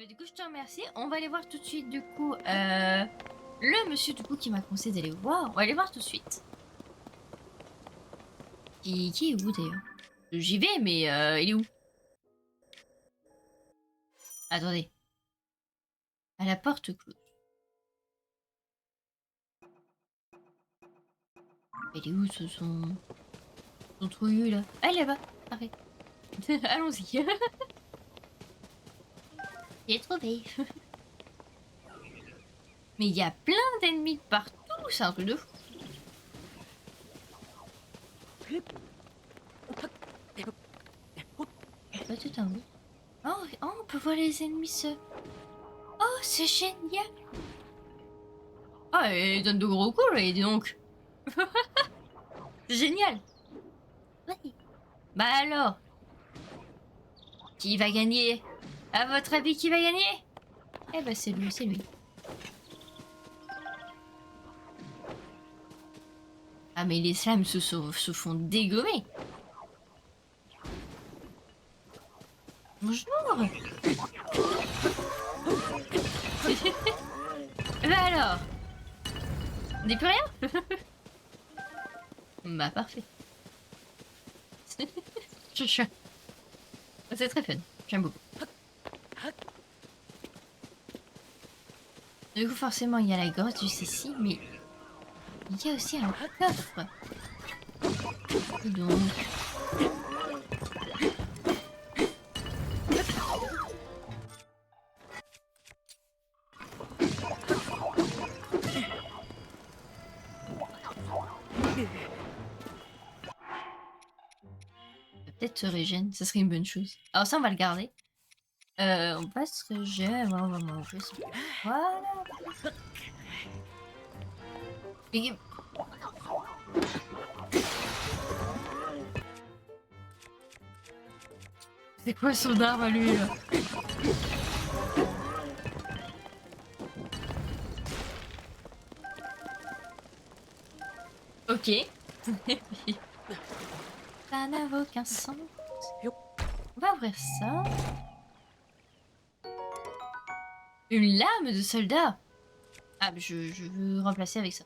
Du coup, je te remercie. On va aller voir tout de suite, du coup, le monsieur, du coup, qui m'a conseillé d'aller voir. On va aller voir tout de suite. Qui est où, d'ailleurs? J'y vais, mais il est où? Attendez. À la porte close. Il est où, son trouillu, là? Ah, là-bas. Arrête. Allons-y. J'ai trouvé. Mais il y a plein d'ennemis partout. C'est un truc de fou. Pas tout en haut. Oh, on peut voir les ennemis se... Oh, c'est génial. Ah, il donne de gros coups, là, dis donc. C'est génial. Oui. Bah alors, qui va gagner? À votre avis, qui va gagner? Eh ben, c'est lui, c'est lui. Ah, mais les slams se font dégommer. Bonjour. Bah alors, on n'est plus rien? Bah parfait. C'est très fun, j'aime beaucoup. Du coup, forcément, il y a la grotte juste ici, mais il y a aussi un coffre. Et donc... Peut-être se régène, ça serait une bonne chose. Alors ça, on va le garder. On va se régénérer, on va manger ça. Voilà. Mais... C'est quoi son arme à lui, là? Ok. Ça n'a aucun sens. On va ouvrir ça. Une lame de soldat. Ah, mais je veux remplacer avec ça.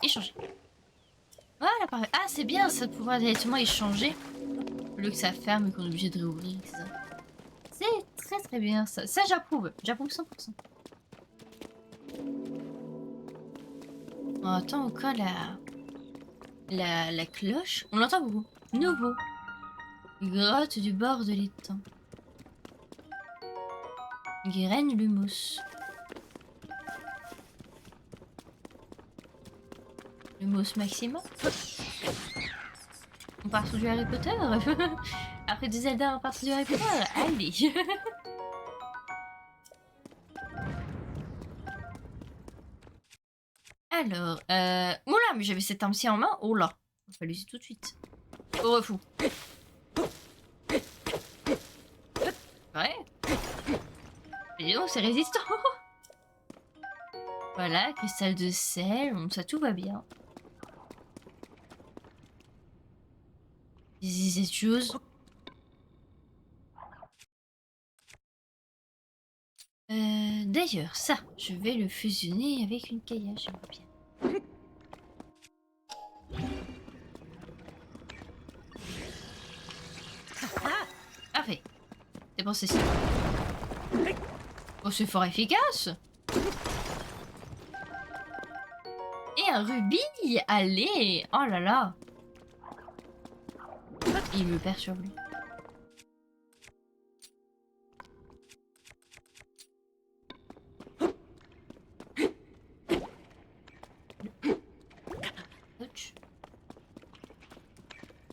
Échanger. Voilà, parfait. Ah, c'est bien ça de pouvoir directement échanger. Au lieu que ça ferme et qu'on est obligé de réouvrir, etc. C'est très très bien ça. Ça, j'approuve. J'approuve 100%. On entend encore la cloche. On l'entend beaucoup. Nouveau. Grotte du bord de l'étang. Graine lumos. Lumos maxima. On part sur du Harry Potter. Après du Zelda, on part sur du Harry Potter. Allez. Alors, oula, mais j'avais cette arme-ci en main. Oh là, il va falloir l'user tout de suite. Au refou. Ouais. Mais dis donc, c'est résistant. Voilà, cristal de sel, bon, ça tout va bien. Cette chose. D'ailleurs, ça, je vais le fusionner avec une caillasse, j'aimerais bien. Parfait. C'est pour ceci. Oh, c'est fort efficace. Et un rubis. Allez. Oh là là. Il me perturbe lui. Ouch.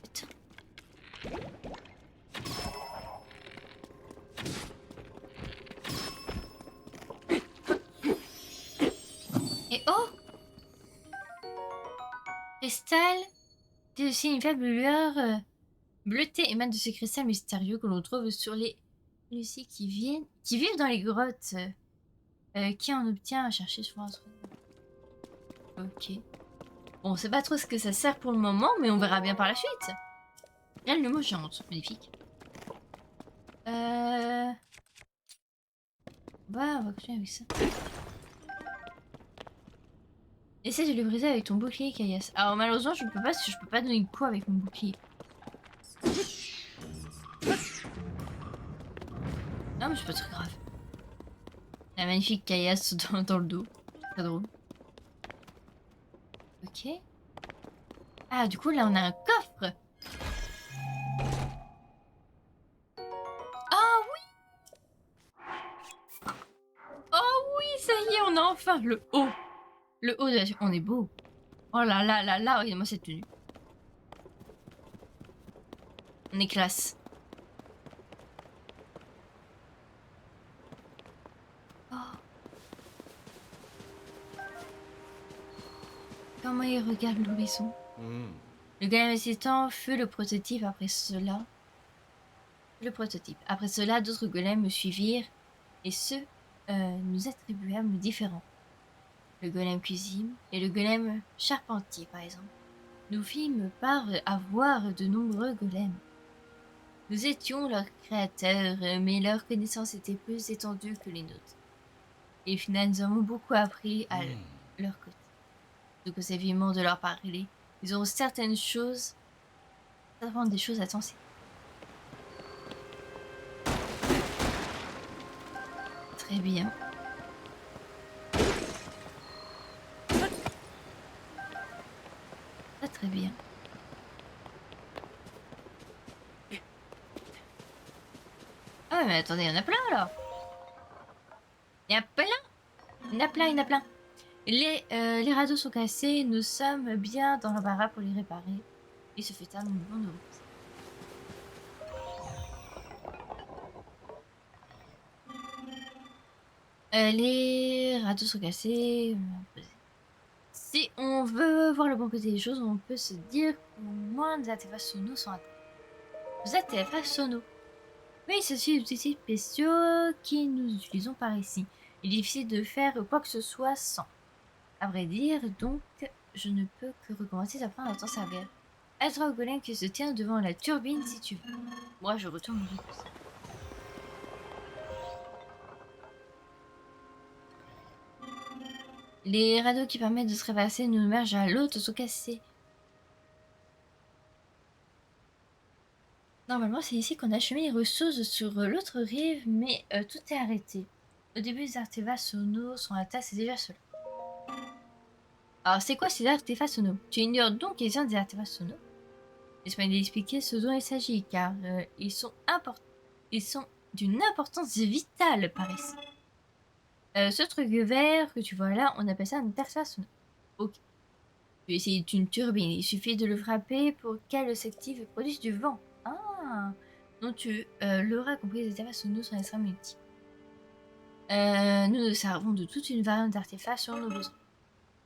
Putain. Et oh, cristal. C'est aussi une faible lueur bleutée émane de ce cristal mystérieux que l'on trouve sur les Lucie qui vivent dans les grottes. Qui en obtient à chercher sur un trône. Ok. Bon, on sait pas trop ce que ça sert pour le moment, mais on verra bien par la suite. Là, le mot géante, magnifique. On va continuer avec ça. Essaie de le briser avec ton bouclier, Kaias. Alors malheureusement, je peux pas, parce que je peux pas donner de coup avec mon bouclier. Non, mais c'est pas très grave. La magnifique Kaias dans le dos. Très drôle. Ok. Ah, du coup, là, on a un coffre. Ah oui! Oh oui, ça y est, on a enfin le haut. Le haut de la... On est beau. Oh là là là là, regardez-moi cette tenue. On est classe. Oh. Comment il regarde l'horizon. Le golem assistant fut le prototype après cela. Après cela, d'autres golems me suivirent et ceux nous attribuâmes différents. Le golem cuisine et le golem charpentier, par exemple. Nous fîmes part à voir de nombreux golems. Nous étions leurs créateurs, mais leur connaissance était plus étendue que les nôtres. Et finalement, nous avons beaucoup appris à leur côté. Je conseille vivement de leur parler. Ils ont certaines des choses à penser. Très bien. Très très bien. Ah mais attendez, il y en a plein alors. Il y en a plein. Il y en a plein, il y en a plein. Les radeaux sont cassés, nous sommes bien dans l'embarras pour les réparer. Il se fait tard, nous devons nous reposer. Les radeaux sont cassés. Si on veut voir le bon côté des choses, on peut se dire qu'au moins des artefacts sonos sont atteints. Des artefacts sonos. Oui, ceci est des outils spéciaux qui nous utilisons par ici. Il est difficile de faire quoi que ce soit sans. À vrai dire, donc, je ne peux que recommencer d'apprendre à t'en servir. Aide-toi au golem qui se tient devant la turbine si tu veux. Moi, je retourne mon réponse. Les radeaux qui permettent de se traverser d'une merge à l'autre sont cassés. Normalement, c'est ici qu'on achemine les ressources sur l'autre rive, mais tout est arrêté. Au début, les artefacts sonos sont à terre, c'est déjà cela. Alors, c'est quoi ces artefacts sonos? Tu ignores donc les uns des artefacts sonos? Laisse-moi expliquer ce dont il s'agit, car ils sont d'une importance vitale par ici. Ce truc vert que tu vois là, on appelle ça une interface sonore. Ok. Tu essayes une turbine, il suffit de le frapper pour qu'elle s'active et produise du vent. Ah. Donc tu l'auras compris, les interfaces sonores sont extrêmement utiles. Nous nous servons de toute une variante d'artefacts sur nos besoins.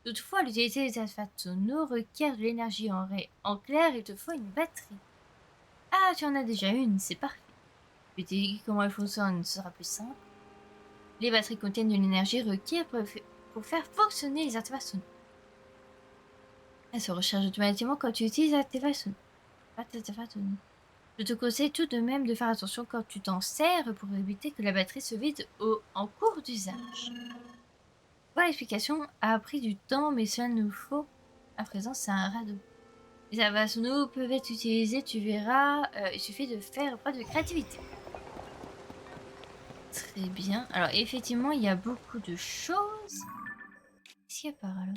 Toutefois, l'utilité des artefacts sonores requiert de l'énergie en clair, il te faut une batterie. Ah, tu en as déjà une, c'est parfait. Je vais t'expliquer comment elle fonctionne, ce sera plus simple. Les batteries contiennent de l'énergie requise pour faire fonctionner les artefacts sonores. Elles se rechargent automatiquement quand tu utilises l'artefact sonore. Je te conseille tout de même de faire attention quand tu t'en sers pour éviter que la batterie se vide en cours d'usage. Voilà, l'explication a pris du temps, mais cela nous faut. À présent, c'est un radeau. Les artefacts sonores peuvent être utilisés, tu verras. Il suffit de faire preuve de créativité. Très bien. Alors, effectivement, il y a beaucoup de choses. Qu'est-ce qu'il y a par là?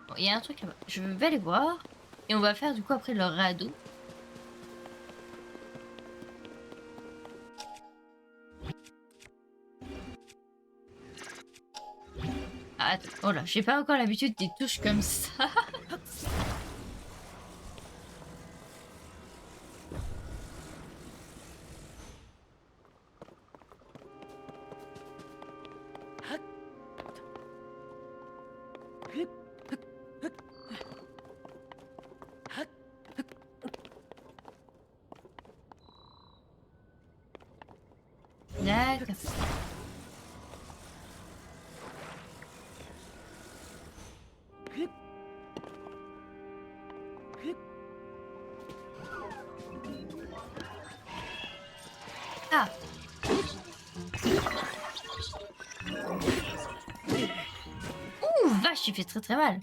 Bon, il y a un truc là-bas. Je vais aller voir. Et on va faire du coup après le radeau. Ah, attends. Oh là, j'ai pas encore l'habitude des touches comme ça. D'accord. Ah. Ouh, vache, il fait très très mal.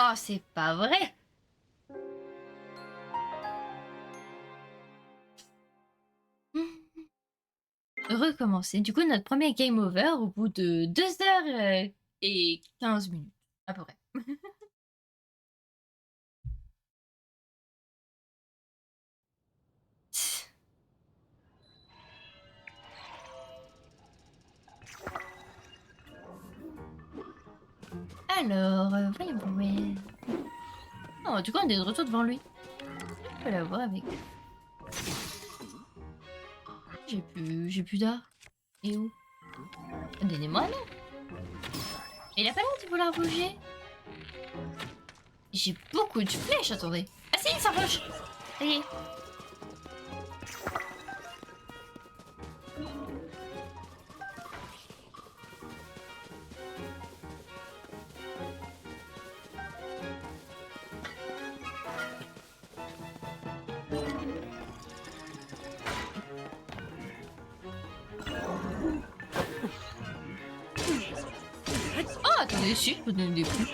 Oh, c'est pas vrai. Recommencer. Du coup, notre premier game over au bout de 2 heures et 15 minutes, à peu près. Alors, voyons voir. Oh, du coup, on est de retour devant lui. On peut la voir avec. J'ai plus d'art. Et où? Donnez-moi non. Il a pas l'air de vouloir bouger. J'ai beaucoup de flèches, attendez. Ah si, il s'approche. Ça y est. Oh, attendez, si, je peux donner des coups.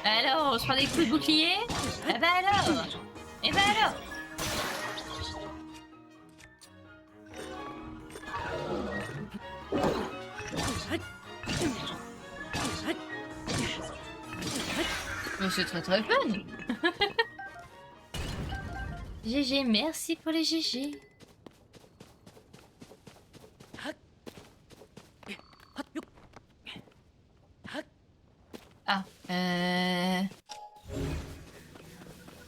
Alors, on se prend des coups de bouclier. Ah bah alors. Et bah alors. Oh, c'est très très fun. GG, merci pour les GG. Ah,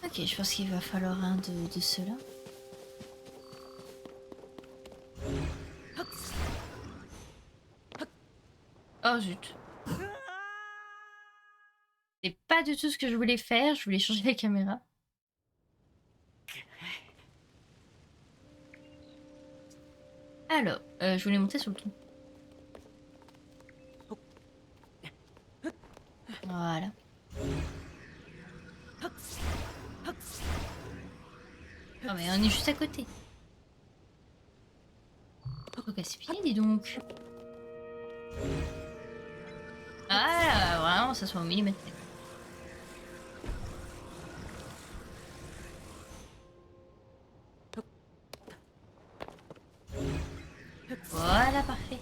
ok, je pense qu'il va falloir un de ceux-là. Oh zut. C'est pas du tout ce que je voulais faire, je voulais changer la caméra. Alors, je voulais monter sur le tronc. Voilà. Oh mais on est juste à côté. Faut casse-pied, dis donc. Ah, vraiment, ça soit au millimètre. Voilà, parfait.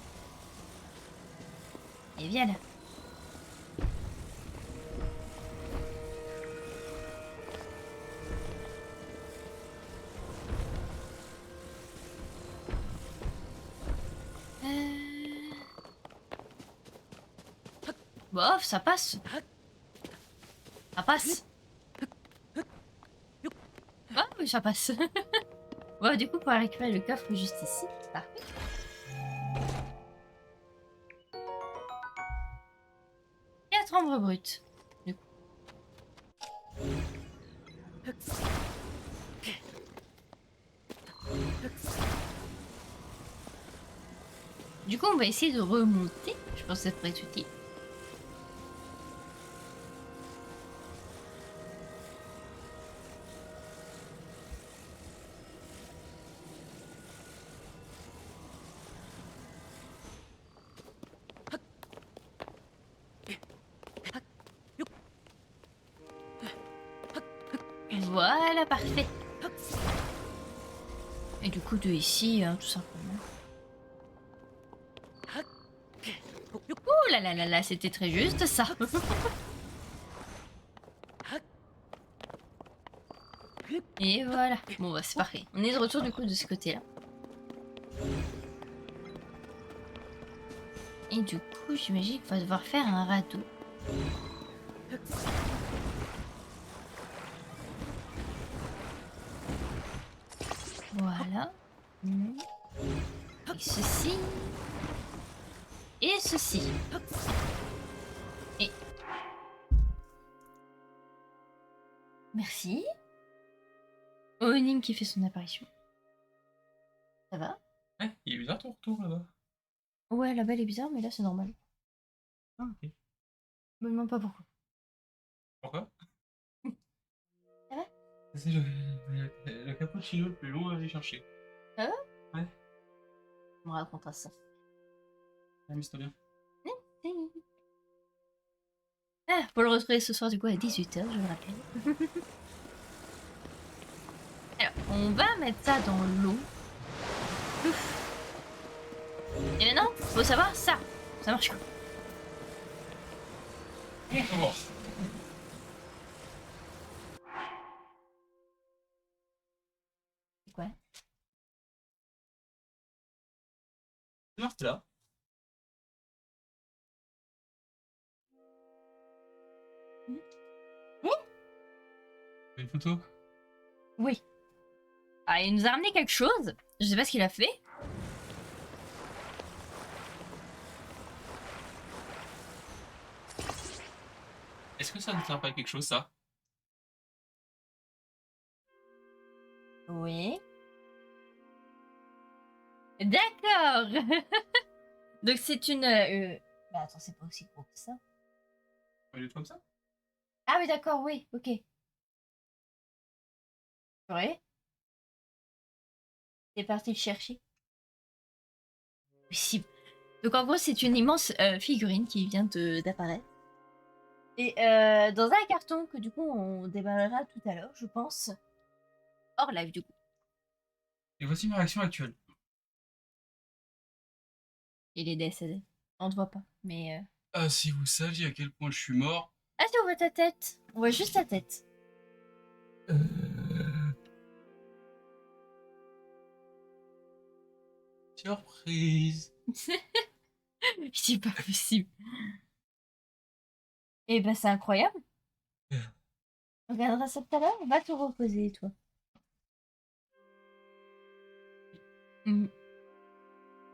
Et viens là. Bof, ça passe. Ça passe. Ah oui, ça passe. Bon, du coup, pour récupérer le coffre juste ici, c'est parfait. Quatre ombres brutes. Du coup, on va essayer de remonter. Je pense que ça pourrait être utile. Voilà, parfait. Et du coup, de ici, hein, tout simplement. Ouh là là là là, c'était très juste ça. Et voilà. Bon, bah, c'est parfait. On est de retour du coup de ce côté-là. Et du coup, j'imagine qu'il va devoir faire un radeau. Voilà. Et ceci. Et ceci. Et merci. Onim qui fait son apparition. Ça va? Ouais, il est bizarre ton retour là-bas. Ouais, là-bas elle est bizarre, mais là c'est normal. Ah, ok. Me demande pas pourquoi. Pourquoi? Ça va? C'est le cappuccino le plus long à aller chercher. Ça va? Ouais. On me racontera ça. Amuse-toi bien. Ah, faut le retrouver ce soir du coup à 18h, je le rappelle. Alors, on va mettre ça dans l'eau. Ouf. Et maintenant, faut savoir ça. Ça marche quoi? Bon. C'est quoi? C'est marqué là. Une photo. Oui. Ah, il nous a ramené quelque chose. Je sais pas ce qu'il a fait. Est-ce que ça ne sert pas à quelque chose ça? Oui. D'accord. Donc c'est une... Bah attends, c'est pas aussi gros que ça. Il est comme ça? Ah oui, d'accord, oui, ok. Ouais. C'est parti le chercher. Possible. Donc en gros, c'est une immense figurine qui vient d'apparaître. Et dans un carton que du coup on débarrera tout à l'heure, je pense. Hors live du coup. Et voici ma réaction actuelle. Il est décédé. On te voit pas, mais... Ah, si vous saviez à quel point je suis mort. Ah, tu vois ta tête. On voit juste ta tête. Surprise. C'est pas possible. Et ben c'est incroyable. On regardera ça tout à l'heure. Va te reposer, toi. Mm.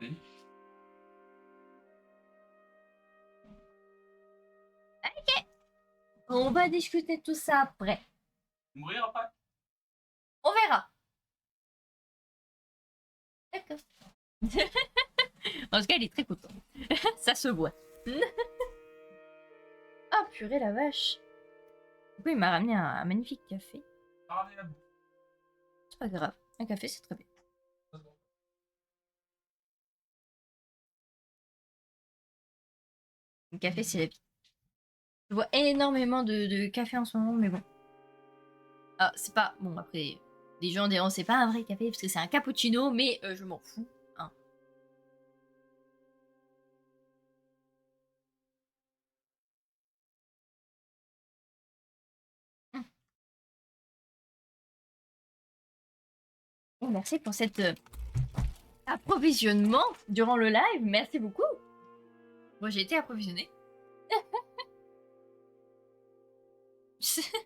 Oui. On va discuter de tout ça après. Mourir après? On verra. D'accord. En tout cas, il est très content. Ça se voit. Ah, purée la vache. Du coup, il m'a ramené un magnifique café. Ramenez la boue. C'est pas grave. Un café, c'est très bien. Le café, c'est la vie. Je vois énormément de café en ce moment, mais bon. Ah, c'est pas... Bon, après, les gens diront c'est pas un vrai café parce que c'est un cappuccino, mais je m'en fous. Hein. Oh, merci pour cet approvisionnement durant le live. Merci beaucoup. Moi, j'ai été approvisionnée.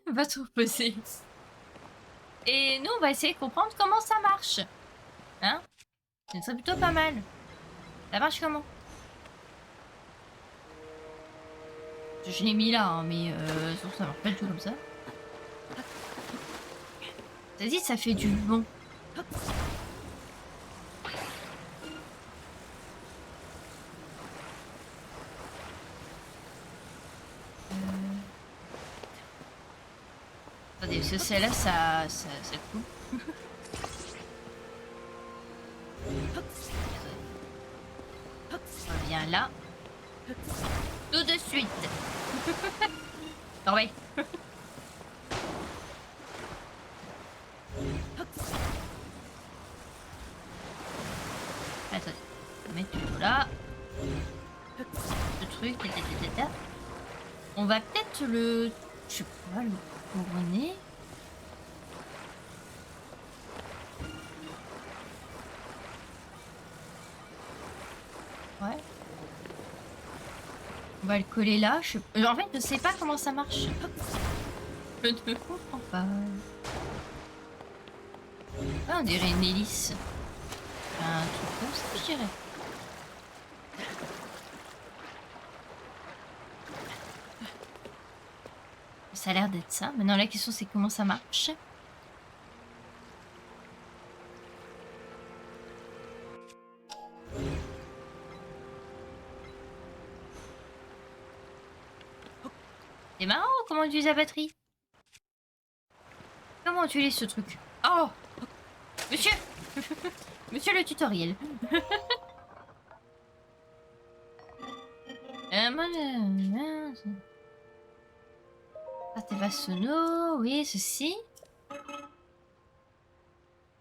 Va te reposer. Et nous, on va essayer de comprendre comment ça marche. Hein? Ce serait plutôt pas mal. Ça marche comment? Je l'ai mis là, hein, mais ça marche pas du tout comme ça. T'as dit, ça fait du bon. Attendez, parce que celle-là, ça coupe. On revient là. Tout de suite. Non mais. Attendez. On va mettre tout là. Ce truc. On va peut-être le... Je sais pas, le couronner. Ouais. On va le coller là. En fait, je sais pas comment ça marche. Je ne comprends pas. Ah, on dirait une hélice. Un truc comme ça, je dirais. Ça a l'air d'être ça. Maintenant, la question, c'est comment ça marche. C'est marrant comment on utilise la batterie. Comment on utilise ce truc? Oh! Monsieur! Monsieur le tutoriel. Artefact sono, oui, ceci.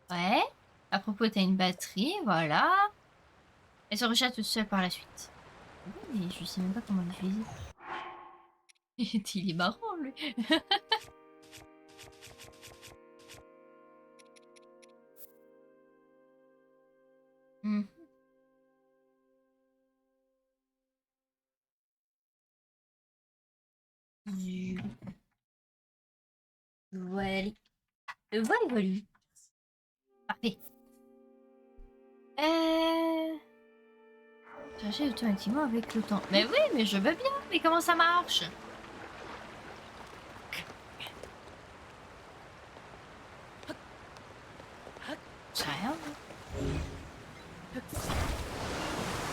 Ouais. À propos, t'as une batterie, voilà. Elle se recharge toute seule par la suite. Oui, mais je sais même pas comment l'utiliser. Il est marrant, lui. Hmm. Voilà. Voilà. Parfait. Charger automatiquement avec le temps. Mais oui, mais je veux bien. Mais comment ça marche? Je sais rien.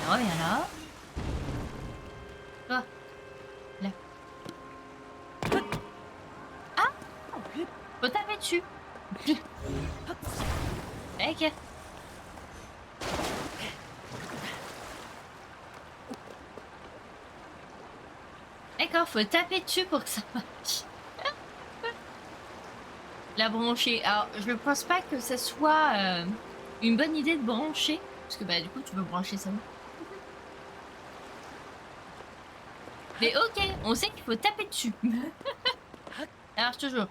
Reviens là. Toi. Là. Ah! Faut taper dessus. Mec. D'accord, faut taper dessus pour que ça marche. La brancher. Alors, je ne pense pas que ce soit une bonne idée de brancher. Parce que bah du coup, tu peux brancher ça. Mais ok, on sait qu'il faut taper dessus. Ça marche toujours.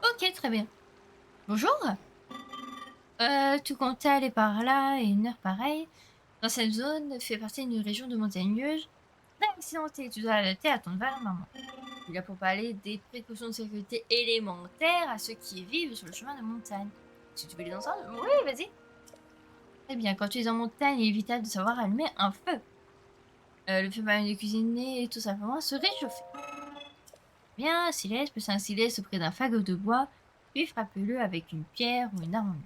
Ok, très bien. Bonjour. Tout compte aller par là et une heure pareille. Dans cette zone, fait partie d'une région de montagneuse. Très accidentée, tu dois adapter à ton environnement. Il a pour parler des précautions de sécurité élémentaires à ceux qui vivent sur le chemin de montagne. Si tu veux les entendre, oui, vas-y. Très bien, quand tu es en montagne, il est vital de savoir allumer un feu. Le feu permet de cuisiner et tout simplement se réchauffer. Bien, Siles, place un Siles auprès d'un fagot de bois, puis frappe-le avec une pierre ou une arme.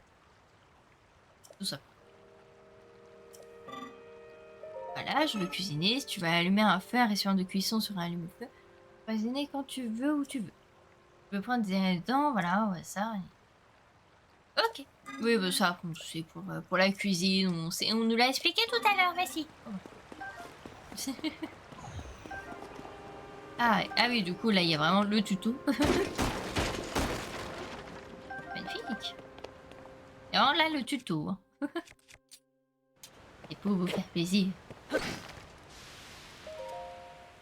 Tout ça. Voilà, je veux cuisiner. Si tu vas allumer un feu, un récipient de cuisson sur un allume-feu. Cuisiner quand tu veux, où tu veux. Tu peux prendre des ingrédients, voilà, ouais, ça. Ok. Oui, bah ça, c'est pour la cuisine. On nous l'a expliqué tout à l'heure, merci. Ah, ouais. Ah oui, du coup, là, il y a vraiment le tuto. Magnifique. Et alors là, le tuto. Hein. C'est pour vous faire plaisir.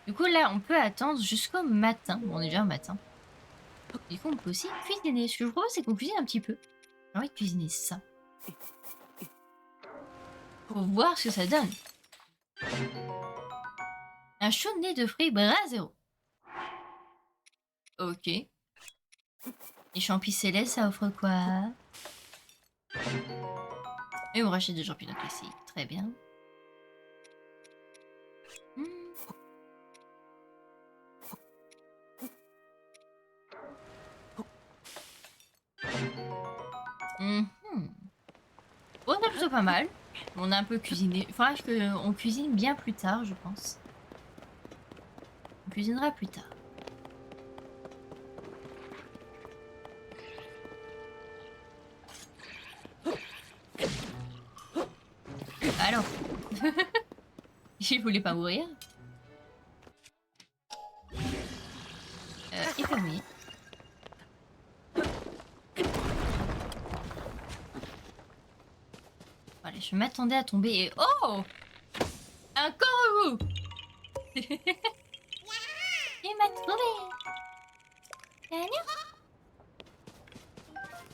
Du coup, là, on peut attendre jusqu'au matin. Bon, on est déjà au matin. Du coup, on peut aussi cuisiner. Ce que je propose, c'est qu'on cuisine un petit peu. J'ai envie de cuisiner ça. Pour voir ce que ça donne. Un chaud de nez de fruits Brasero. Ok. Les champis célestes, ça offre quoi? Et on rachète des champignons classiques. Très bien. Bon, c'est plutôt pas mal. On a un peu cuisiné. Il faudra qu'on cuisine bien plus tard, je pense. On cuisinera plus tard. Alors. Il voulait pas mourir. Il fait mourir. Allez, je m'attendais à tomber et... Oh! Un corbeau! Il m'a trouvé!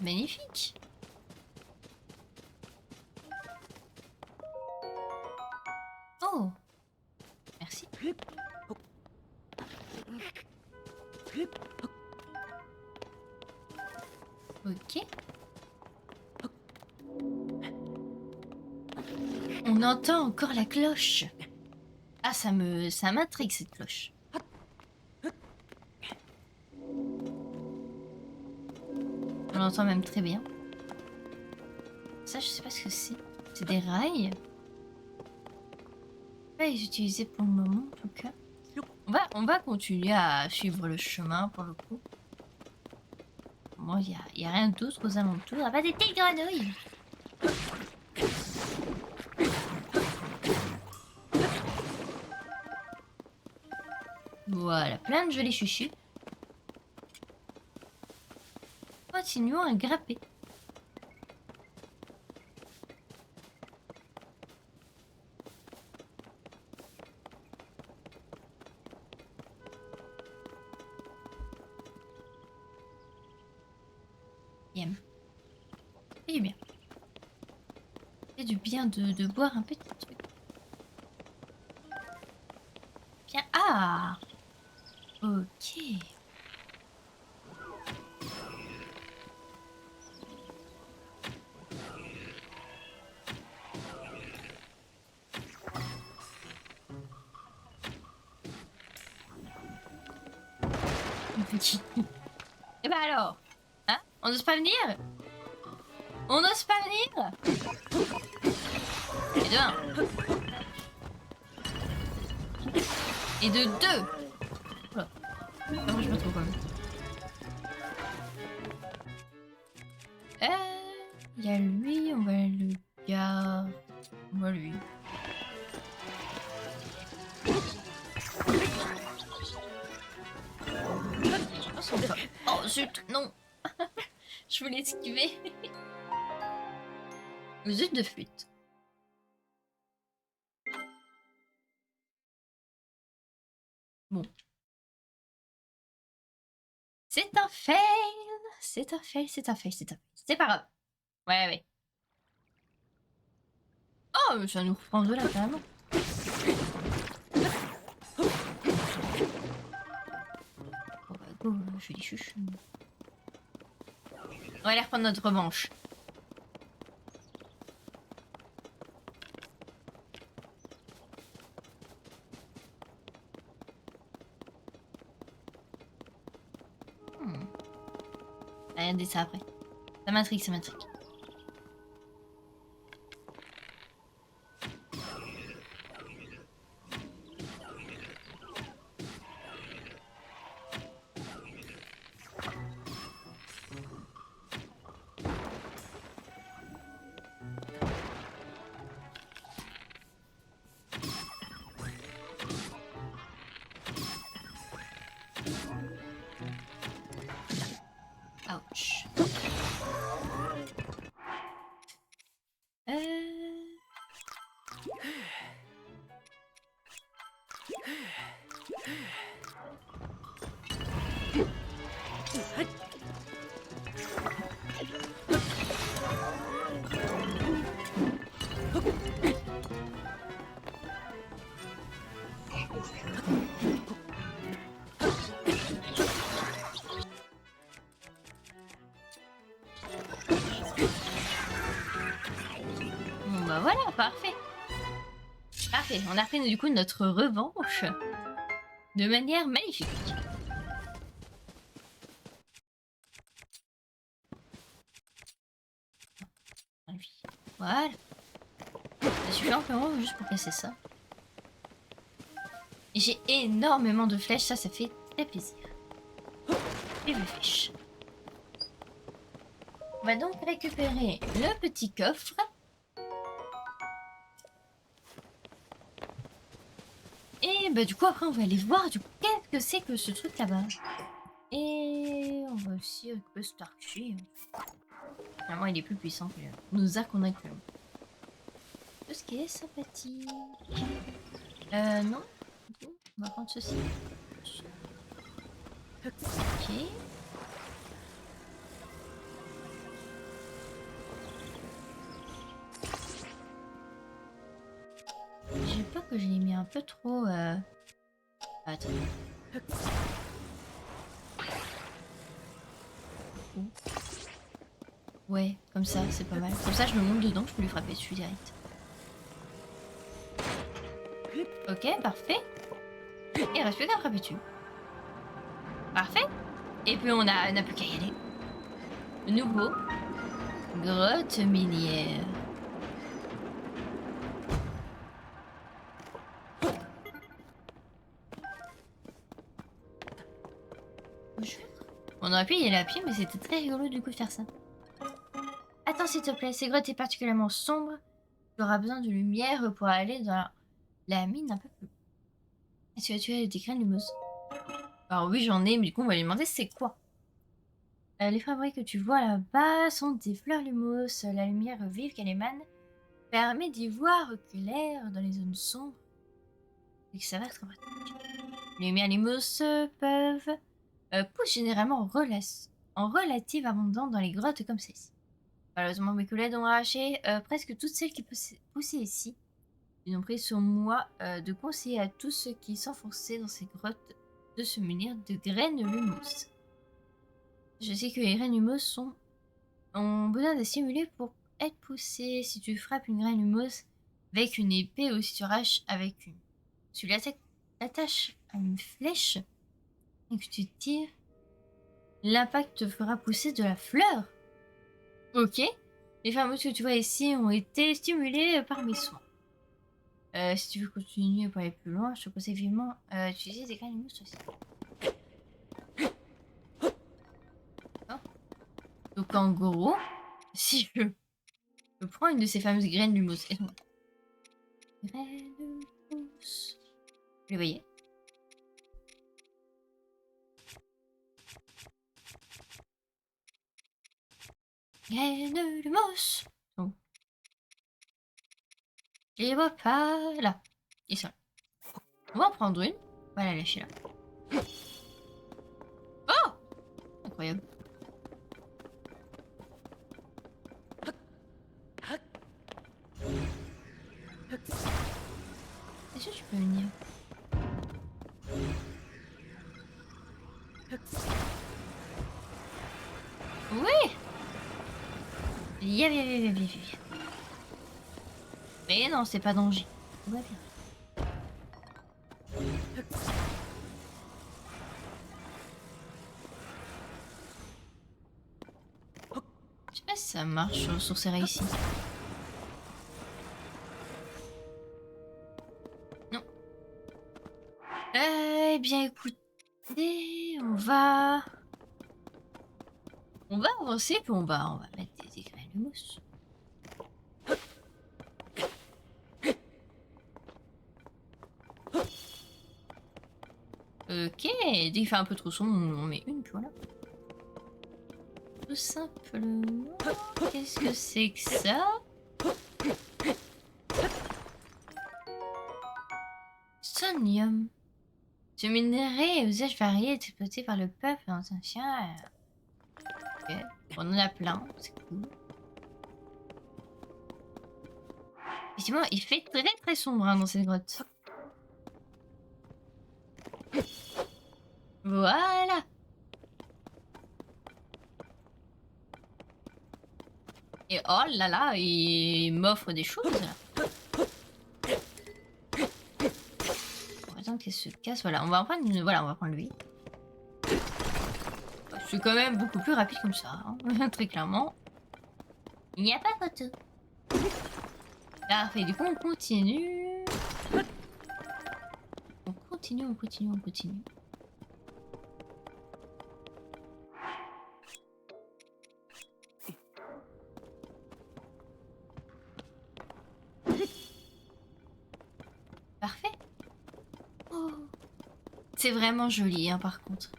Magnifique! Oh! Merci. Ok. On entend encore la cloche. Ah, ça m'intrigue cette cloche. On l'entend même très bien. Ça, je sais pas ce que c'est. C'est des rails. Pas les utiliser pour le moment, en tout cas. On va continuer à suivre le chemin, pour le coup. Bon, il y a rien d'autre aux alentours. Ah, pas des petites grenouilles. Voilà, plein de jolis chuchus. Continuons à grapper. Bien. Et du bien. Et du bien de boire un petit truc. Bien. Ah! Ok. Et bah alors? Hein? On n'ose pas venir? On n'ose pas venir? Et de un. Et de deux. Oula. Après, je me trouve quand même. Il y a lui, on va le gars. On va lui. Oh zut, non. Je voulais esquiver. Zut de fuite. Bon. C'est un fail. C'est un fail, c'est un fail, c'est un fail. C'est pas grave. Ouais, ouais. Oh, mais ça nous reprend de là, carrément. Oh bah go, je fais des chuches. On va aller reprendre notre revanche. Regardez ça après. Ça m'intrigue, ça m'intrigue. Ouch. Bon bah voilà, parfait. Parfait, on a pris du coup notre revanche de manière magnifique. Voilà. Ça suffit amplement juste pour casser ça. Et j'ai énormément de flèches, ça fait très plaisir. Et les flèches. On va donc récupérer le petit coffre. Et bah du coup après on va aller voir du coup qu'est-ce que c'est que ce truc là-bas. Et on va aussi récupérer cet archer. Finalement il est plus puissant que nos arcs qu'on a actuellement. Tout ce qui est sympathique. Non. Du coup, on va prendre ceci. Ok. J'ai peur que je l'ai mis un peu trop... Attends. Ouais, comme ça, c'est pas mal. Comme ça, je me monte dedans, je peux lui frapper dessus direct. Ok, parfait. Et il reste plus qu'un perpétue. Parfait. Et puis on n'a plus qu'à y aller. De nouveau. Grotte minière. Bonjour. On aurait pu y aller à pied, mais c'était très rigolo du coup de faire ça. Attends s'il te plaît, cette grotte est particulièrement sombre. Tu auras besoin de lumière pour aller dans la mine un peu plus. Est-ce que tu as des graines lumeuses? Alors oui, j'en ai, mais du coup on va lui demander c'est quoi. Les fabriques que tu vois là-bas sont des fleurs lumeuses. La lumière vive qu'elle émane permet d'y voir clair dans les zones sombres et que ça va être pratique. Les lumières lumeuses peuvent poussent généralement en relative abondance dans les grottes comme celle-ci. Malheureusement, mes collègues ont arraché presque toutes celles qui poussaient ici. Ils ont pris sur moi de conseiller à tous ceux qui s'enfonçaient dans ces grottes de se munir de graines lumeuses. Je sais que les graines lumeuses ont besoin de stimuler pour être poussées. Si tu frappes une graine lumeuse avec une épée ou si tu arraches avec une... Tu l'attaches à une flèche et que tu tires, l'impact te fera pousser de la fleur. Ok. Les fameuses que tu vois ici ont été stimulées par mes soins. Si tu veux continuer pour aller plus loin, je te conseille vivement d'utiliser des graines lumeuses aussi. Donc en gros, si je prends une de ces fameuses graines lumeuses. Graines lumeuses. Vous les voyez? Graines lumeuses. Oh. Je les vois pas là. Ils sont là. On va en prendre une. On va la lâcher là. Oh! Incroyable. Est-ce que tu peux venir? Oui! Viens, viens, viens, viens, viens, viens. Mais non, c'est pas danger. Tout va bien. Je sais pas si ça marche sur ces rails ici. Non. Eh bien, écoutez, on va avancer, puis on va mettre des graines de mousse. Ok, dès qu'il fait un peu trop sombre, on met une, puis voilà. Tout simplement. Qu'est-ce que c'est que ça? Sonium. Ce minerai à usage varié est exploité par le peuple ancien. Ok, on en a plein, c'est cool. Effectivement, il fait très très sombre hein, dans cette grotte. Voilà. Et oh là là, il m'offre des choses. Attends qu'elle se casse. Voilà, on va en prendre une. Voilà, on va prendre lui. C'est quand même beaucoup plus rapide comme ça, hein. Très clairement. Il n'y a pas photo. Parfait, du coup on continue. On continue, on continue, on continue. Parfait. Oh. C'est vraiment joli, hein, par contre.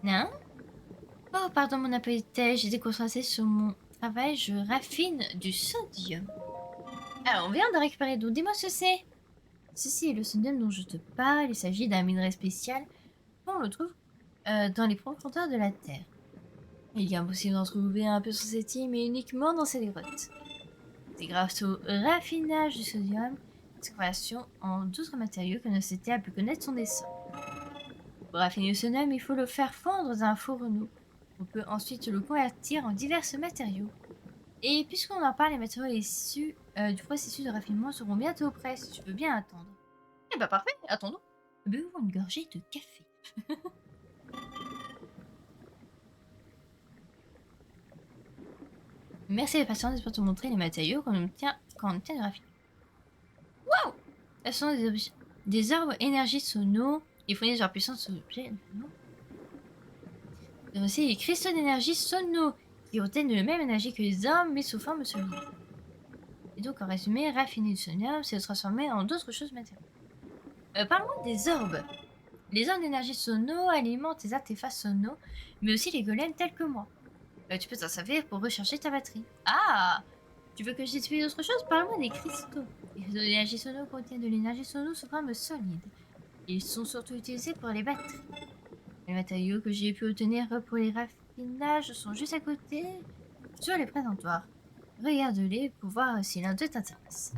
Non? Oh, pardon mon appétit, j'étais concentrée sur mon travail, je raffine du sodium. Alors, on vient de récupérer d'eau, dis-moi ce que c'est. Ceci est le sodium dont je te parle, il s'agit d'un minerai spécial. On le trouve dans les profondeurs de la Terre. Il est impossible d'en trouver un peu sur cette île, mais uniquement dans cette grotte. C'est grâce au raffinage du sodium, l'exploration en d'autres matériaux que la société a pu connaître son essor. Pour raffiner le sodium, il faut le faire fondre dans un fourneau. On peut ensuite le convertir en divers matériaux. Et puisqu'on en parle, les matériaux issus du processus de raffinement seront bientôt prêts, si tu veux bien attendre. Eh bah parfait, attendons. Buvons une gorgée de café. Merci de patience pour te montrer les matériaux qu'on obtient du raffinement. Waouh! Ce sont des objets, des arbres énergie sono et fournissent leur puissance aux objets. Nous avons aussi les cristaux d'énergie sono qui contiennent de la même énergie que les arbres mais sous forme solide. Et donc en résumé, raffiner du sonium, c'est le transformer en d'autres choses matérielles. Parlons des orbes. Les orbes d'énergie sono alimentent les artefacts sono, mais aussi les golems tels que moi. Tu peux t'en servir pour recharger ta batterie. Ah! Tu veux que je t'explique autre chose? Parle-moi des cristaux. Les cristaux d'énergie sono contiennent de l'énergie sono sous forme solide. Ils sont surtout utilisés pour les batteries. Les matériaux que j'ai pu obtenir pour les raffinages sont juste à côté, sur les présentoirs. Regarde-les pour voir si l'un d'eux t'intéresse.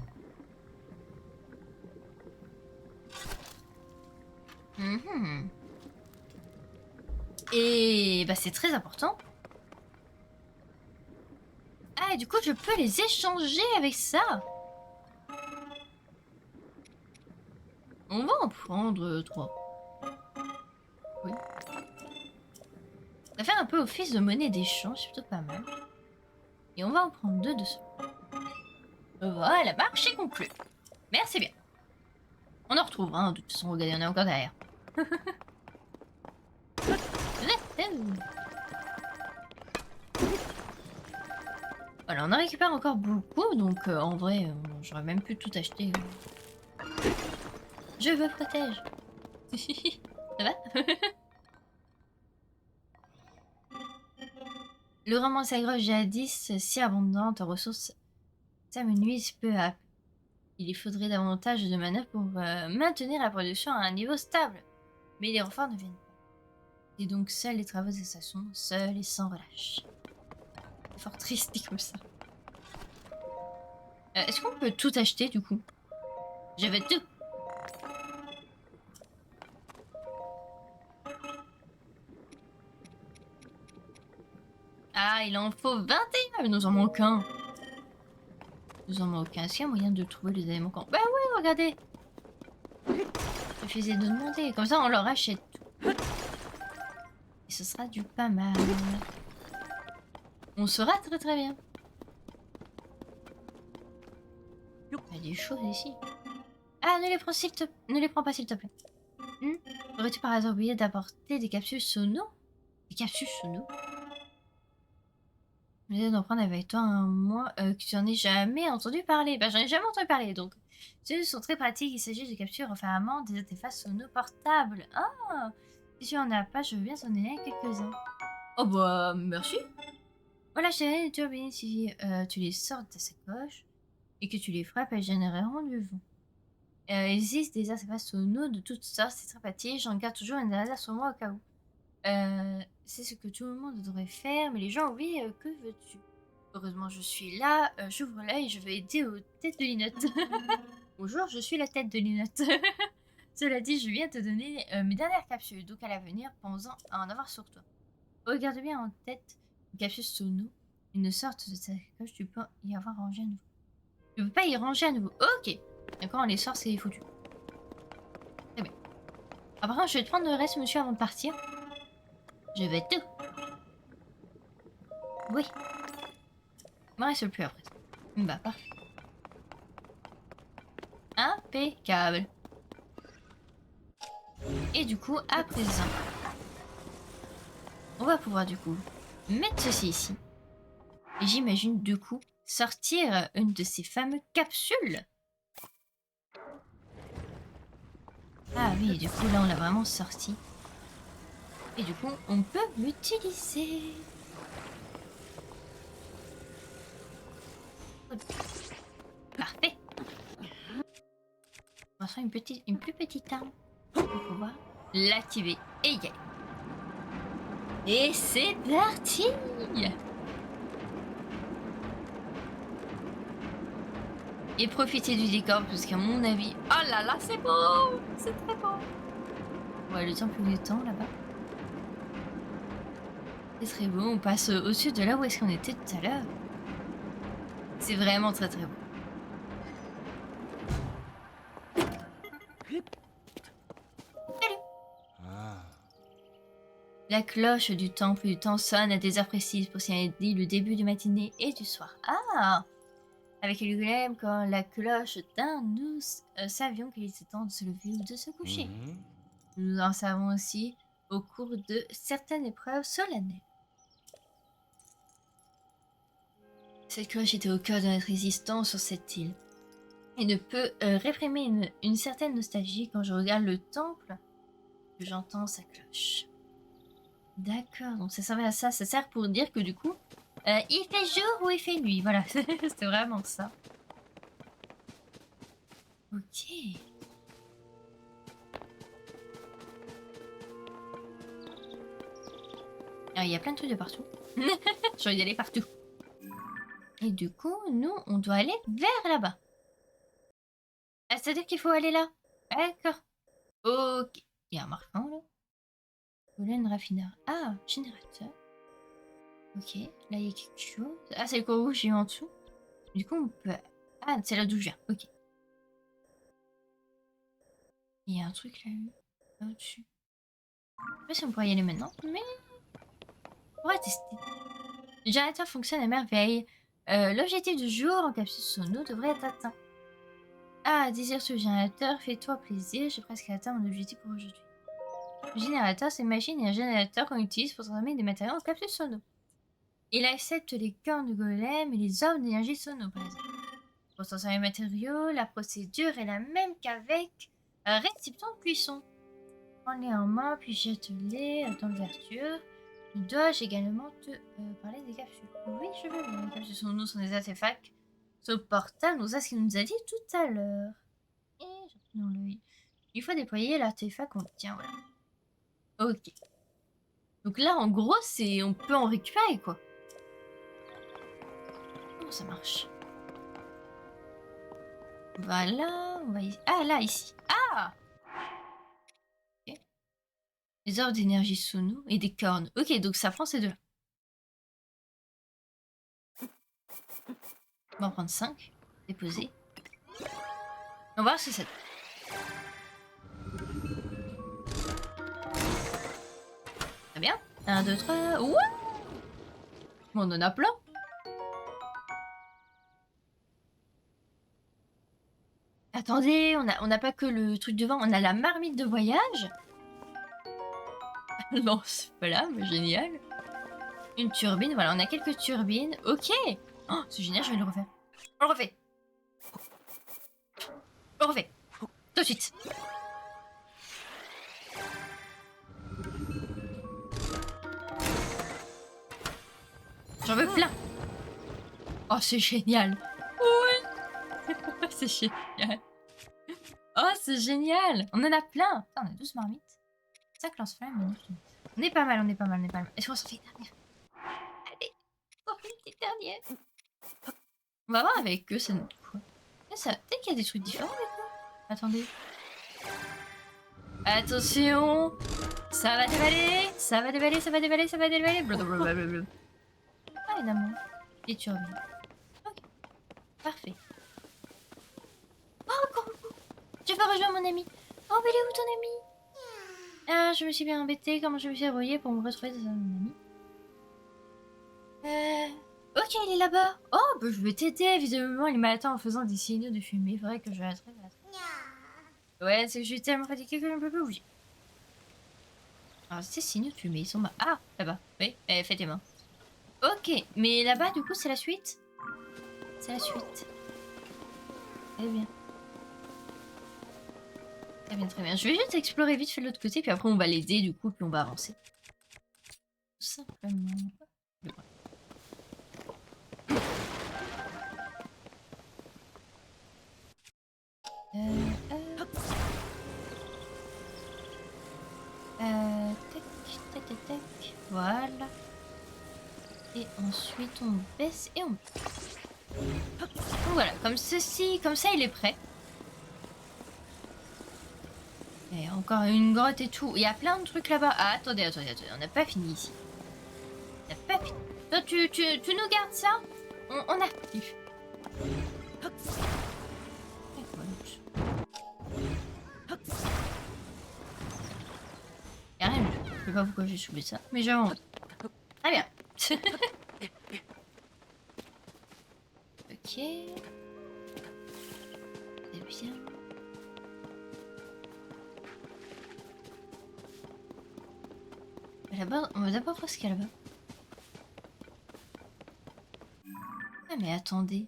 Et bah c'est très important. Ah, et du coup, je peux les échanger avec ça. On va en prendre 3. Oui. Ça fait un peu office de monnaie d'échange, c'est plutôt pas mal. Et on va en prendre 2 de ça. Voilà, marché conclu. Merci bien. On en retrouvera, hein, de toute façon, regardez, on est encore derrière. Voilà, on en récupère encore beaucoup, donc en vrai, j'aurais même pu tout acheter. Je me protège. Ça va? Le roman s'agroche jadis si abondante en ressources s'amenuise peu à peu. Il faudrait davantage de manœuvres pour maintenir la production à un niveau stable. Mais les renforts ne viennent pas. Et donc seuls les travaux de station, seuls et sans relâche. C'est fort triste dit comme ça. Est-ce qu'on peut tout acheter du coup? Je veux tout. Ah, il en faut 21, mais nous en manquons un. Nous en manquons un. Est-ce qu'il y a moyen de trouver les éléments quand... Bah oui, regardez. Il suffisait de demander. Comme ça, on leur achète tout. Et ce sera du pas mal. On sera très très bien. Il y a des choses ici. Ah, ne les prends pas s'il te plaît. Aurais-tu par hasard oublié d'apporter des capsules sono? Des capsules sono? Je vais d'en prendre avec toi un mois que tu n'en aies jamais entendu parler. Bah, j'en ai jamais entendu parler donc. Ceux sont très pratiques. Il s'agit de captures enfermant des artefacts sono portables. Ah! Si tu en as pas, je veux bien t'en donner quelques-uns. Oh bah, merci. Voilà, chérie, tu as bien si tu les sors de ta sacoche et que tu les frappes, elles généreront du vent. Il existe des artefacts sono de toutes sortes, c'est très pratique. J'en garde toujours une réserve sur moi au cas où. C'est ce que tout le monde devrait faire, mais les gens oublient, que veux-tu? Heureusement, je suis là, j'ouvre l'œil, je vais aider aux têtes de linotte. Bonjour, je suis la tête de linotte. Cela dit, je viens te donner mes dernières capsules, donc à l'avenir, pense-en à en avoir sur toi. Regarde bien en tête une capsule sono, une sorte de sacoche, tu peux y avoir rangé à nouveau. Tu peux pas y ranger à nouveau. Ok. D'accord, on les sort, c'est foutu. Très bien. Ah, par contre, je vais te prendre le reste, monsieur, avant de partir. Je vais tout. Oui. Il m'en reste plus après. Bah, parfait. Impeccable. Et du coup, à présent, on va pouvoir du coup mettre ceci ici. Et j'imagine du coup sortir une de ces fameuses capsules. Ah oui, du coup là on l'a vraiment sorti. Et du coup on peut l'utiliser. Parfait. On va faire une plus petite arme pour pouvoir l'activer et y aller. Et c'est parti! Et profitez du décor parce qu'à mon avis... Oh là là, c'est beau! C'est très beau! Ouais, le temps plus du temps là-bas. C'est très beau. On passe au-dessus de là où est-ce qu'on était tout à l'heure. C'est vraiment très très beau. La cloche du temple du temps sonne à des heures précises pour signaler le début du matinée et du soir. Ah! Avec Angoulême, quand la cloche d'un, nous savions qu'il était temps de se lever ou de se coucher. Nous en savons aussi au cours de certaines épreuves solennelles. Cette cloche était au cœur de notre existence sur cette île. Et ne peut réprimer une certaine nostalgie quand je regarde le temple que j'entends sa cloche. D'accord, donc ça servait à ça. Ça sert pour dire que du coup, il fait jour ou il fait nuit. Voilà, c'est vraiment ça. Ok. Alors, il y a plein de trucs de partout. J'ai envie d'aller partout. Et du coup, nous, on doit aller vers là-bas. Ah, c'est-à-dire qu'il faut aller là. D'accord. Ok. Il y a un marquant là. Pollen raffineur. Ah, générateur. Ok, là il y a quelque chose. Ah, c'est le corps rouge, j'ai en dessous. Du coup, on peut... Ah, c'est là d'où je viens. Ok. Il y a un truc là au-dessus. Je sais pas si on pourrait y aller maintenant, mais... On va tester. Le générateur fonctionne à merveille. L'objectif du jour en capsule sono devrait être atteint. Ah, désir sur le générateur, fais-toi plaisir, j'ai presque atteint mon objectif pour aujourd'hui. Le générateur, c'est une machine et un générateur qu'on utilise pour transformer des matériaux en capsule sono. Il accepte les cornes de golem et les ordres d'énergie sono, par exemple. Pour transformer les matériaux, la procédure est la même qu'avec un récipient de cuisson. Prends-les en main, puis jette-les dans l'ouverture. Dois-je également te parler des capsules? Oui, je veux bien. Les capsules sono sont des artefacts portables, donc ça c'est ce qu'il nous a dit tout à l'heure. Et j'ai dans l'œil. Il faut déployer l'artefact qu'on tient, voilà. Ok. Donc là, en gros, c'est on peut en récupérer, quoi. Comment ça marche? Voilà, on va ici. Ah, là, ici. Ah! Ok. Les ordres d'énergie sono et des cornes. Ok, donc ça prend ces deux-là. On va en prendre 5. Déposer. On va voir si ça... Très bien. 1, 2, 3. Ouais! On en a plein. Attendez, on a pas que le truc devant, on a la marmite de voyage. Lance-flamme, génial. Une turbine, voilà, on a quelques turbines. Ok. Oh, c'est génial, je vais le refaire. On le refait. On le refait. Tout de suite. J'en veux plein. Oh, c'est génial. Oui. C'est génial. Oh, c'est génial. On en a plein. Putain, on a 12 marmites. 5 lance-flammes. On est pas mal, on est pas mal, on est pas mal. Est-ce qu'on s'en fait une dernière? Allez, on fait une petite dernière. On va voir avec eux, ça nous dit quoi. Peut-être qu'il y a des trucs différents avec eux. Attendez. Attention. Ça va dévaler. Ça va dévaler, ça va dévaler, ça va dévaler. Blablabla. Ah, évidemment. Et turbines. Ok. Parfait. Oh, encore beaucoup. Je vais rejoindre mon ami. Oh, mais il est où ton ami? Ah, je me suis bien embêtée. Comment je me suis débrouillée pour me retrouver dans mon ami? Ok, il est là-bas. Oh, bah, je vais t'aider. Visiblement, il m'attend en faisant des signaux de fumée. Il faudrait que je l'attrape. Ouais, c'est que je suis tellement fatiguée que je ne peux plus bouger. Alors, ces signaux de fumée, ils sont... Ah, là-bas. Oui, fais tes mains. Ok, mais là-bas, du coup, c'est la suite. C'est la suite. Très bien. Très bien, très bien. Je vais juste explorer vite fait de l'autre côté, puis après, on va l'aider, du coup, puis on va avancer. Tout simplement. Tac, tac, tac, tac. Voilà. Et ensuite, on baisse et on... Donc voilà, comme ceci, comme ça, il est prêt. Et encore une grotte et tout. Il y a plein de trucs là-bas. Ah, attendez, attendez, attendez. On n'a pas fini ici. La papille. Toi, tu nous gardes ça? On active. Y'a rien, je sais pas pourquoi j'ai soulevé ça, mais j'ai envie. Très bien. Ok. C'est bien. Là-bas, on va d'abord voir ce qu'il y a là-bas. Ah mais attendez.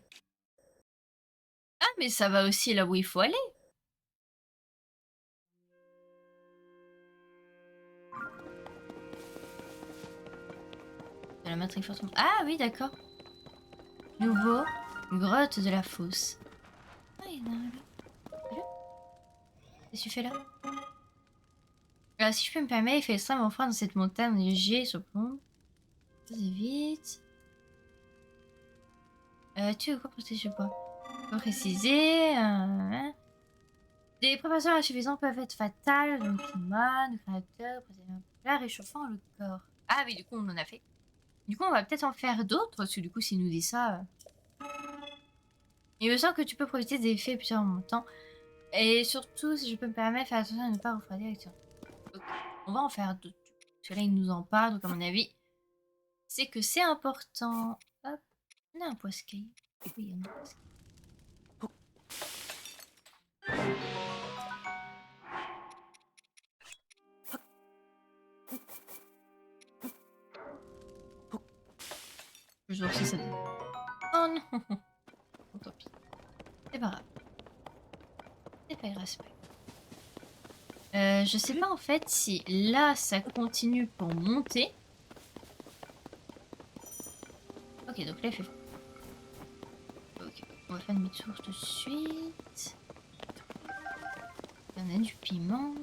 Ah mais ça va aussi là où il faut aller. De la matrice fortement. Ah oui d'accord. Nouveau, grotte de la fosse. Ah il y en a un là. Allô? Qu'est-ce que tu fais là? Si je peux me permettre, il fait extrêmement froid dans cette montagne léger sur le pont. Vas-y vite. Tu veux quoi protéger quoi? Faut préciser. Des préparations insuffisantes peuvent être fatales, donc climat, le créateur, plat réchauffant le corps. Ah oui, du coup, on en a fait. Du coup, on va peut-être en faire d'autres, parce que du coup, s'il nous dit ça... Il me semble que tu peux profiter des effets plusieurs temps. Et surtout, si je peux me permettre, faire attention à ne pas refroidir avec ça. Ok, on va en faire d'autres. Parce que là, il nous en parle, donc à mon avis, c'est que c'est important. Hop, on a un poiscaille. Oui, il y en a un poiscaille. Je vois si ça donne. Oh non. Bon, tant pis. C'est pas grave. C'est pas grave, c'est pas grave. Je sais pas en fait si là ça continue pour monter. Ok, donc là il fait froid. Ok, on va faire une demi-tour tout de suite. Il y en a du piment.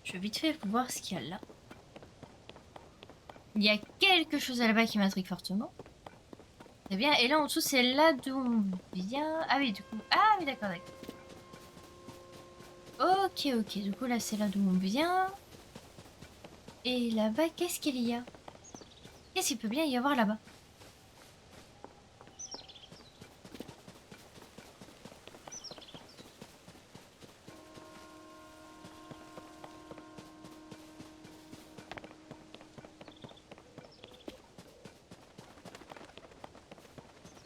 Je vais vite fait voir ce qu'il y a là. Il y a quelque chose là-bas qui m'intrigue fortement. Très bien, et là en dessous c'est là d'où on vient. Ah oui, du coup. Ah oui, d'accord, d'accord. Ok, ok, du coup là c'est là d'où on vient. Et là-bas, qu'est-ce qu'il y a? Qu'est-ce qu'il peut bien y avoir là-bas?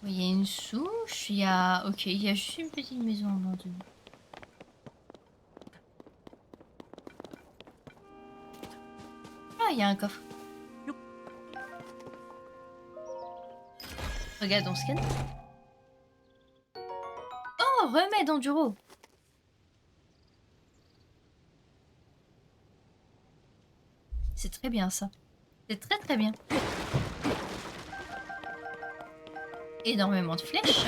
Oui, il y a une souche, il y a... Ok, il y a juste une petite maison abandonnée. Ah, il y a un coffre. Regarde, on scanne. Oh, remède enduro. C'est très bien ça. C'est très très bien. Énormément de flèches.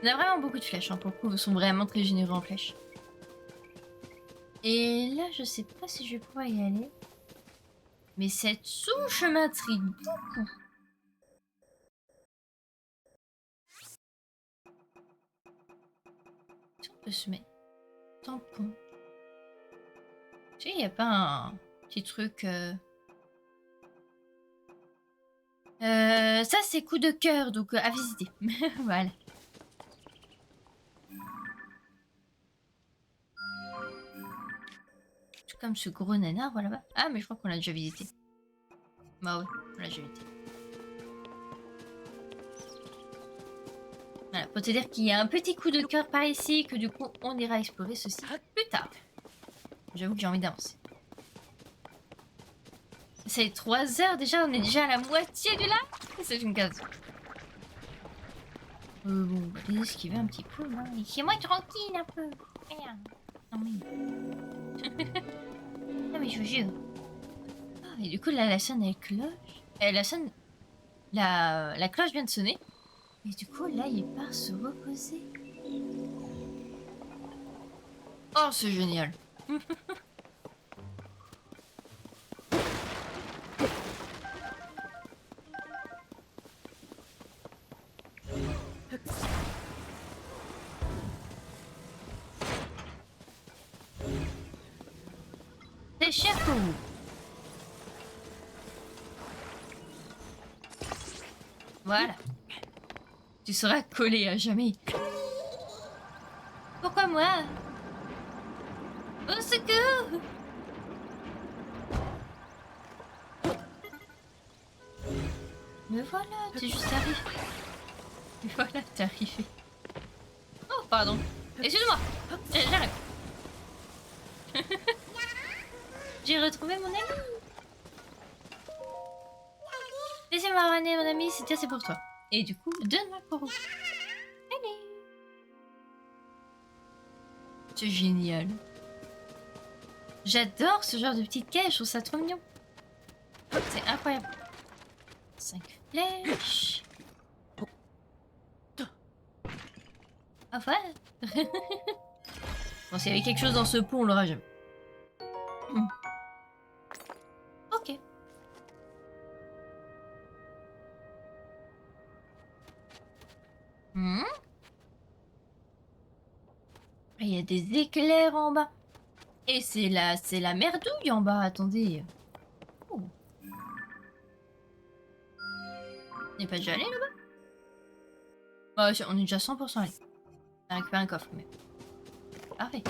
On a vraiment beaucoup de flèches, hein, pour le coup. Ils sont vraiment très généreux en flèches. Et là, je sais pas si je vais pouvoir y aller. Mais cette souche m'intrigue beaucoup. Si on peut se mettre tampon. Tu sais, il n'y a pas un petit truc... ça, c'est coup de cœur, donc à visiter. Voilà. Tout comme ce gros nanar, voilà. Ah, mais je crois qu'on l'a déjà visité. Bah ouais, on l'a déjà visité. Voilà, pour te dire qu'il y a un petit coup de cœur par ici, que du coup, on ira explorer ceci plus tard. J'avoue que j'ai envie d'avancer. C'est 3 heures déjà, on est déjà à la moitié du lac. C'est une case. Bon, on va les esquiver un petit peu, là. Laissez-moi tranquille un peu. Rien. Non mais... non mais je vous jure. Ah, et du coup, là, la sonne, elle cloche. La sonne... La cloche vient de sonner. Et du coup, là, il part se reposer. Oh, c'est génial. C'est cher pour vous. Voilà. Tu seras collé à jamais. Pourquoi moi? Au secours! Me voilà, t'es juste arrivé. Voilà, t'es arrivé. Oh, pardon. Excuse-moi. J'arrive. J'ai retrouvé mon ami. Laissez-moi ramener mon ami, c'est pour toi. Et du coup, donne-moi pour vous. Allez. C'est génial. J'adore ce genre de petite caisse, je trouve ça trop mignon. C'est incroyable. 5 flèches. Ah ouais. Bon, s'il y avait quelque chose dans ce pot, on l'aura jamais. Ok. Il y a des éclairs en bas. Et c'est la merdouille en bas, attendez. Oh. On n'est pas déjà allé là-bas? Bah, on est déjà 100% allé. On a récupéré un coffre, mais... Parfait.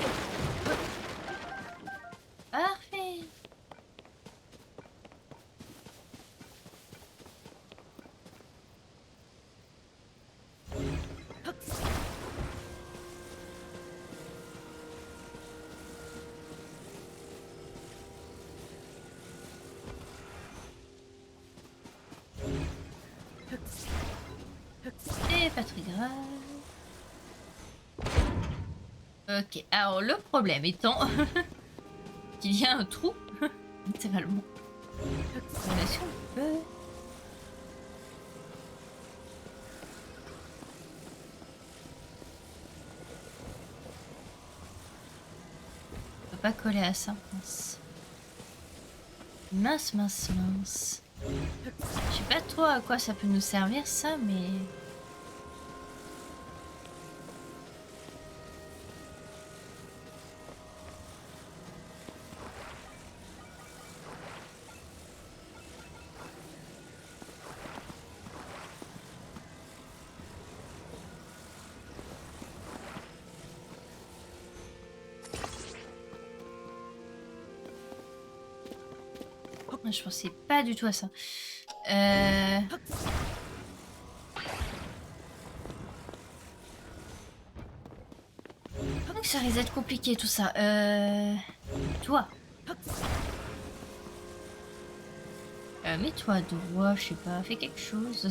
Parfait. C'est pas très grave. Ok, alors le problème étant qu'il y a un trou, littéralement. Est-ce qu'on peut... On peut pas coller à ça, mince. Mince, mince, mince. Je sais pas trop à quoi ça peut nous servir ça, mais... Je pensais pas du tout à ça. Donc ça risque d'être compliqué tout ça. Toi. Mets-toi droit, je sais pas, fais quelque chose.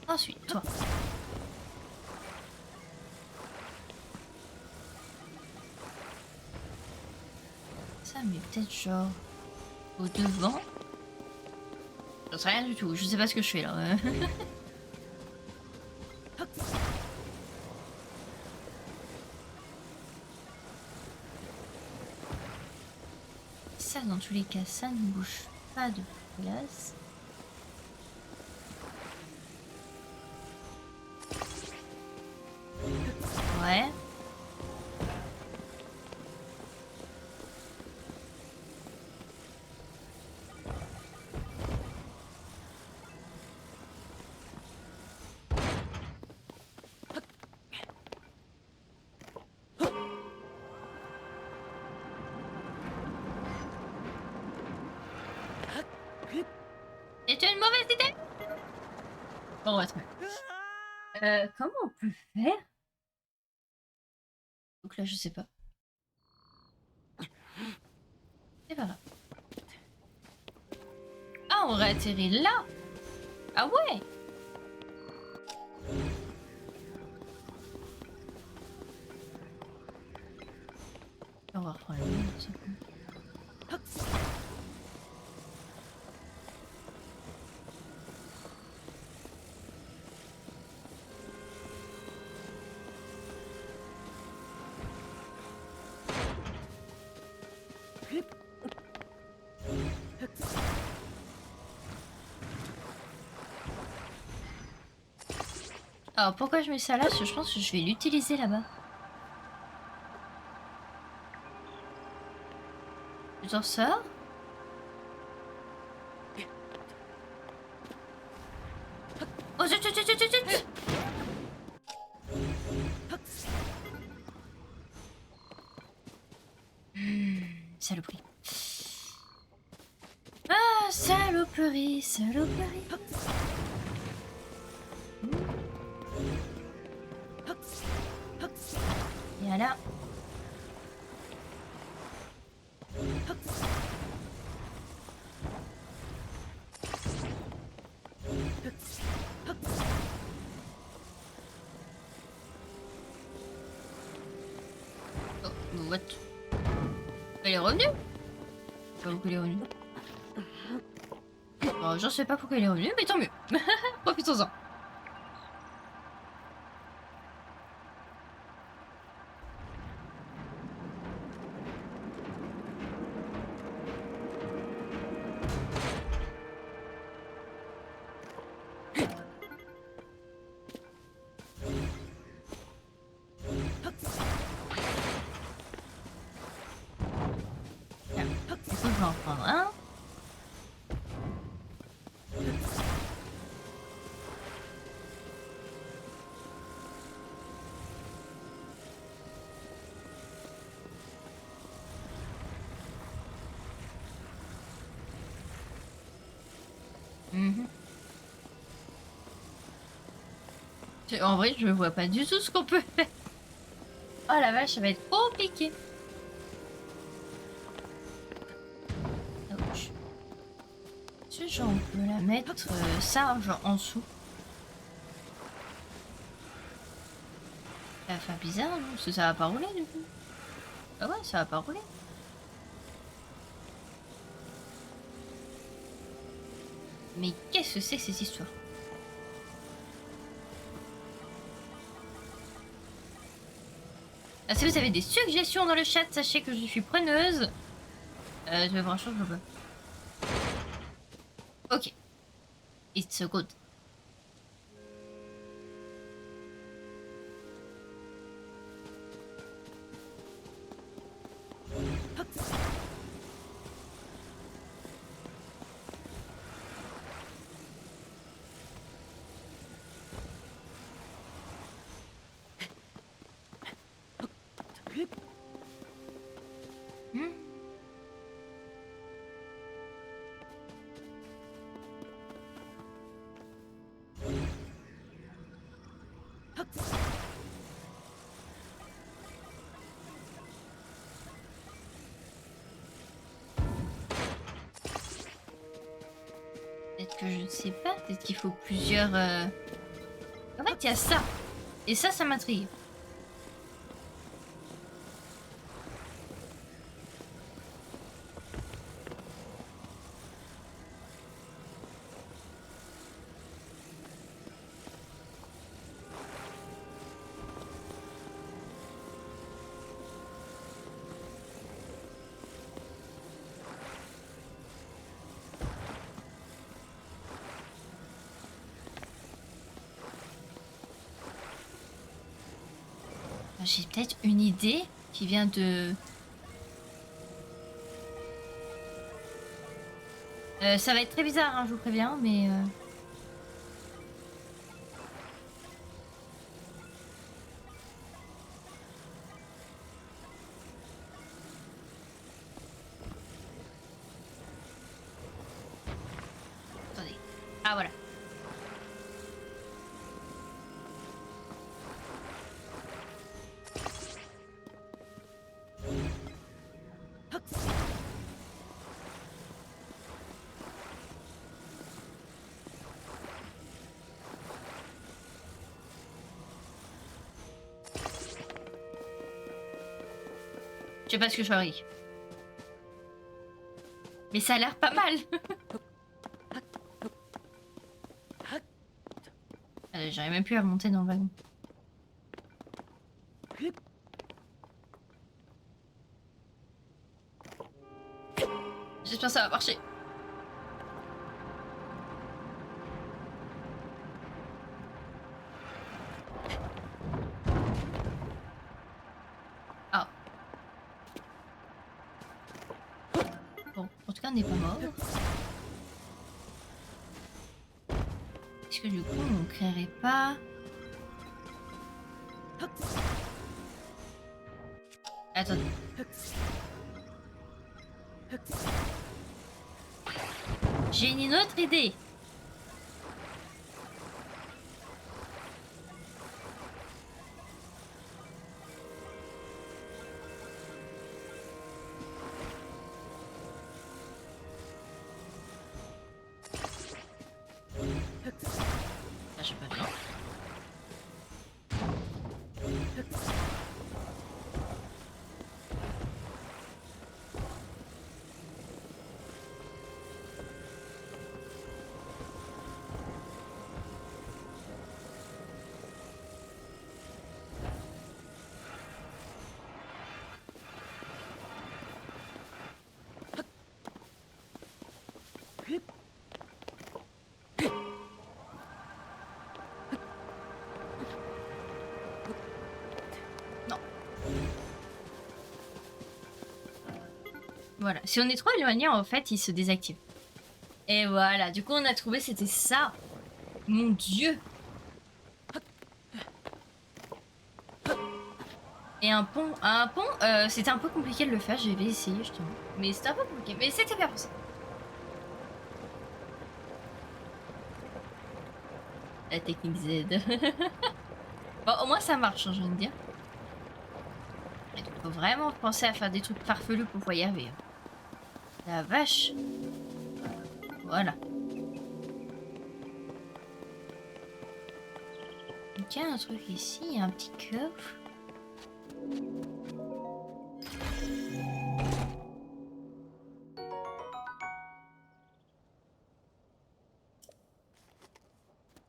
Ensuite, toi. Ça, mais peut-être genre au devant. J'en sais rien du tout, je sais pas ce que je fais là. Ça, dans tous les cas, ça ne bouge pas de place. Ouais. C'est une mauvaise idée. Bon, on va se mettre. Comment on peut faire? Donc là, je sais pas. C'est pas grave. Ah, on réatterrit là. Ah ouais. On va reprendre le même, c'est bon. Alors pourquoi je mets ça là? Parce que je pense que je vais l'utiliser là-bas. t'en sors. Oh, zut, zut, zut, zut, zut. Saloperie. Ah, saloperie, saloperie. Et voilà. Oh, what? Elle est revenue? Je sais pas pourquoi elle est revenue. Oh, je sais pas pourquoi elle est revenue, mais tant mieux. Profitons-en. Tiens, du coup, je vais en prendre un. Mhm. En vrai, je vois pas du tout ce qu'on peut faire. Oh la vache, ça va être compliqué. Ouch. Est-ce que genre, on peut la mettre ça genre en dessous? Ça va faire bizarre, non? Parce que ça va pas rouler du coup. Ah ouais, ça va pas rouler. Mais qu'est-ce que c'est que cette histoire? Ah, si vous avez des suggestions dans le chat, sachez que je suis preneuse. Je vais franchement, je peux pas. Ok. It's so good. Hmm. Peut-être que je ne sais pas, peut-être qu'il faut plusieurs... En fait, il y a ça. Et ça m'intrigue. J'ai peut-être une idée qui vient de... ça va être très bizarre, hein, je vous préviens, mais... Attendez. Ah, voilà. Je sais pas ce que je ferai. Mais ça a l'air pas mal. J'arrive même plus à monter dans le wagon. J'espère que ça va marcher. Ah. n'est pas mort. Est-ce que du coup on créerait pas... Attendez. J'ai une autre idée. Ah, j'ai pas bien. Non. Voilà. Si on est trop éloigné, en fait, il se désactive. Et voilà. Du coup, on a trouvé, c'était ça. Mon Dieu. Et un pont. C'était un peu compliqué de le faire. J'avais essayé, justement. Mais c'était un peu compliqué. Mais c'était bien pensé. La technique Z. Bon, au moins ça marche, hein, je viens de dire. Il faut vraiment penser à faire des trucs farfelus pour pouvoir y arriver. Hein. La vache. Voilà. Donc il y a un truc ici, il y a un petit coffre.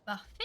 Parfait.